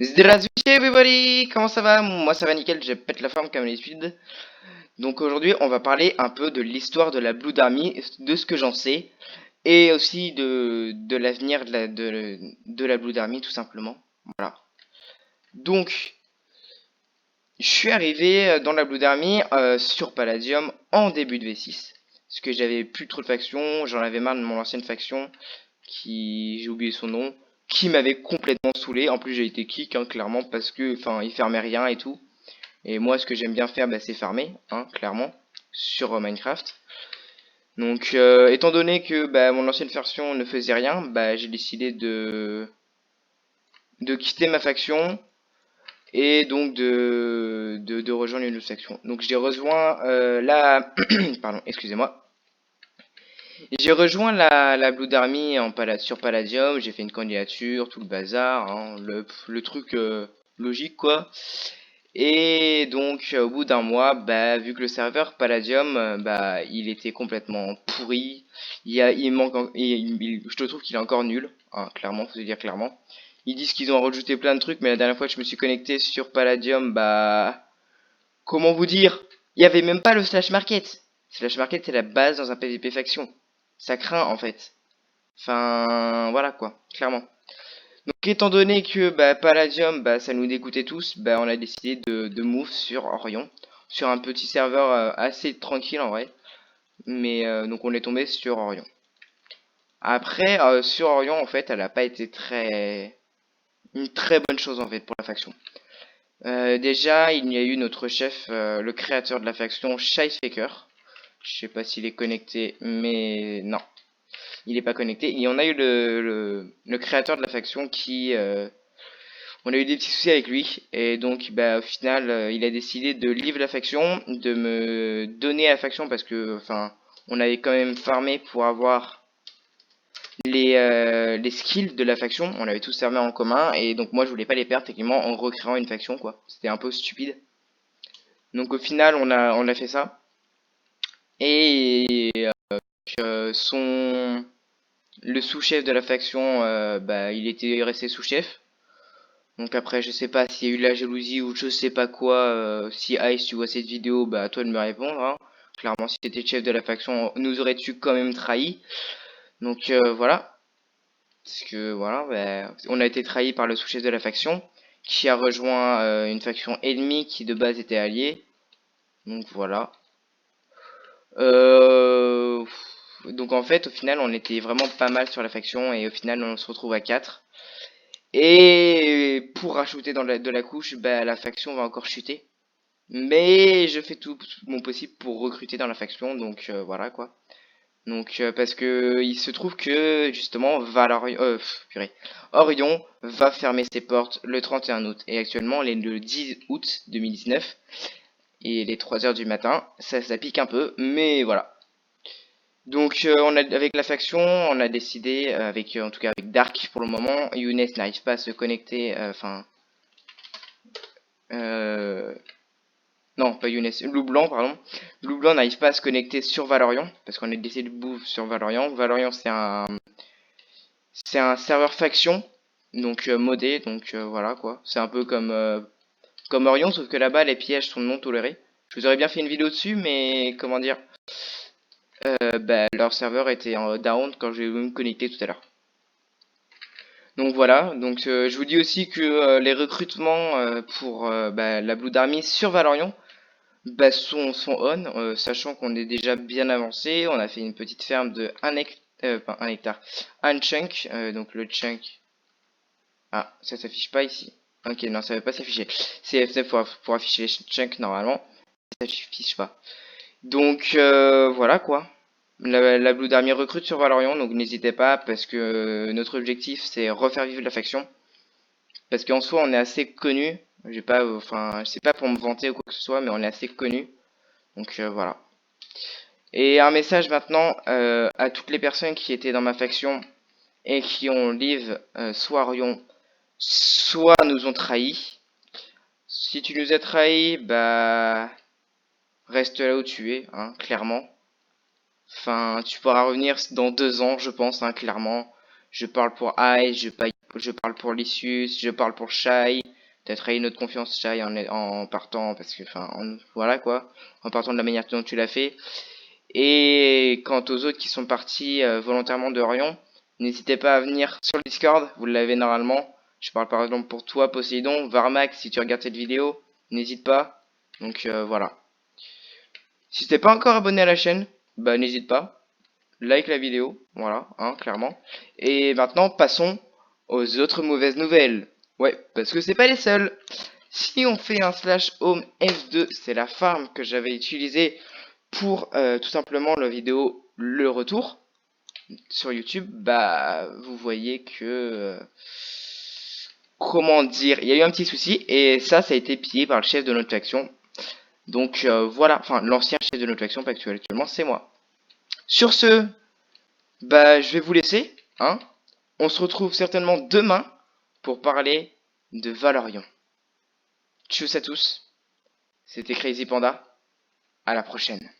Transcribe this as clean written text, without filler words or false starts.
Здравствуйте, everybody! Comment ça va? Moi ça va nickel, je pète la forme comme d'habitude. Donc aujourd'hui on va parler un peu de l'histoire de la Blood Army, de ce que j'en sais, et aussi de l'avenir de la Blood Army tout simplement. Voilà. Donc, je suis arrivé dans la Blood Army sur Palladium en début de V6. Parce que j'avais plus trop de factions, j'en avais marre de mon ancienne faction, qui j'ai oublié son nom, qui m'avait complètement saoulé. En plus j'ai été kick hein, clairement parce que enfin il fermait rien et tout. Et moi, ce que j'aime bien faire, bah, c'est farmer, hein, clairement, sur Minecraft. Donc, étant donné que bah, mon ancienne version ne faisait rien, bah, j'ai décidé de quitter ma faction et donc de rejoindre une autre faction. Donc, j'ai rejoint pardon, excusez-moi. J'ai rejoint la Blood Army sur Palladium, j'ai fait une candidature, tout le bazar, hein, le truc logique quoi. Et donc, au bout d'un mois, bah, vu que le serveur Palladium, bah, il était complètement pourri, il manque, je te trouve qu'il est encore nul, hein, clairement, faut se dire clairement. Ils disent qu'ils ont rajouté plein de trucs, mais la dernière fois que je me suis connecté sur Palladium, bah, comment vous dire? Il y avait même pas le slash market. Slash market, c'est la base dans un PvP faction. Ça craint en fait. Enfin, voilà quoi, clairement. Donc étant donné que bah, Palladium, bah, ça nous dégoûtait tous, bah, on a décidé de move sur Orion, sur un petit serveur assez tranquille en vrai. Mais donc on est tombé sur Orion. Après, sur Orion, en fait, elle n'a pas été une très bonne chose en fait pour la faction. Déjà, il y a eu notre chef, le créateur de la faction, Shyfaker. Je sais pas s'il est connecté, mais non, il n'est pas connecté. Et on a eu le créateur de la faction qui on a eu des petits soucis avec lui et donc bah au final il a décidé de livre la faction, de me donner la faction parce que enfin on avait quand même farmé pour avoir les skills de la faction, on avait tous servi en commun et donc moi je voulais pas les perdre techniquement en recréant une faction quoi. C'était un peu stupide. Donc au final on a fait ça et son le sous-chef de la faction bah il était resté sous-chef. Donc après, je sais pas s'il y a eu de la jalousie ou je sais pas quoi. Si Ice, tu vois cette vidéo, bah à toi de me répondre. Hein. Clairement, si t'étais chef de la faction, nous aurais-tu quand même trahi. Donc voilà. Parce que voilà, bah, on a été trahi par le sous-chef de la faction, qui a rejoint une faction ennemie qui de base était alliée. Donc voilà. Euh, donc en fait, au final, on était vraiment pas mal sur la faction et au final, on se retrouve à 4. Et pour rajouter de la couche, bah, la faction va encore chuter. Mais je fais tout mon possible pour recruter dans la faction, donc voilà quoi. Donc parce que il se trouve que justement Orion va fermer ses portes le 31 août. Et actuellement on est le 10 août 2019 et les 3 heures du matin. Ça pique un peu, mais voilà. Donc avec la faction, on a décidé, en tout cas avec Dark pour le moment, Younes n'arrive pas à se connecter, euh, non, pas Younes, Loup Blanc, pardon. Loup Blanc n'arrive pas à se connecter sur Valorian, parce qu'on a décidé de bouffe sur Valorian. Valorian, c'est un serveur faction, donc modé, donc voilà quoi. C'est un peu comme Orion, sauf que là-bas, les pièges sont non tolérés. Je vous aurais bien fait une vidéo dessus, mais comment dire, bah, leur serveur était en down quand j'ai voulu me connecter tout à l'heure. Donc voilà, donc je vous dis aussi que les recrutements pour bah, la Blood Army sur Valorian, bah, sont on, sachant qu'on est déjà bien avancé. On a fait une petite ferme de pas 1 hectare, un chunk, donc le chunk. Ah, ça s'affiche pas ici. Ok, non, ça va pas s'afficher. C'est F9 pour afficher les chunks normalement. Ça s'affiche pas. Donc voilà quoi. La Blue Army recrute sur Valorian, donc n'hésitez pas parce que notre objectif c'est refaire vivre la faction. Parce qu'en soi on est assez connu. J'ai pas, enfin, c'est pas pour me vanter ou quoi que ce soit, mais on est assez connu. Donc voilà. Et un message maintenant à toutes les personnes qui étaient dans ma faction et qui ont live soit Orion, soit nous ont trahis. Si tu nous as trahis, bah reste là où tu es, hein, clairement. Enfin, tu pourras revenir dans 2 ans, je pense, hein, clairement. Je parle pour Ice, Je parle pour Lysius, je parle pour Shai. Peut-être à une autre confiance Shai en partant, parce que, enfin, voilà quoi, en partant de la manière dont tu l'as fait. Et quant aux autres qui sont partis volontairement de Orion, n'hésitez pas à venir sur le Discord, vous l'avez normalement. Je parle par exemple pour toi, Poséidon, Varmac, si tu regardes cette vidéo, n'hésite pas. Donc voilà. Si t'es pas encore abonné à la chaîne, bah n'hésite pas. Like la vidéo, voilà, hein, clairement. Et maintenant, passons aux autres mauvaises nouvelles. Ouais, parce que c'est pas les seules. Si on fait un slash home F2, c'est la farm que j'avais utilisée pour tout simplement la vidéo le retour sur YouTube, bah vous voyez que comment dire, il y a eu un petit souci et ça a été pillé par le chef de notre faction. Donc voilà, enfin l'ancien chef de notre faction, pas actuellement, c'est moi. Sur ce, bah je vais vous laisser, hein. On se retrouve certainement demain pour parler de Valorion. Tchuss à tous, c'était Crazy Panda, à la prochaine.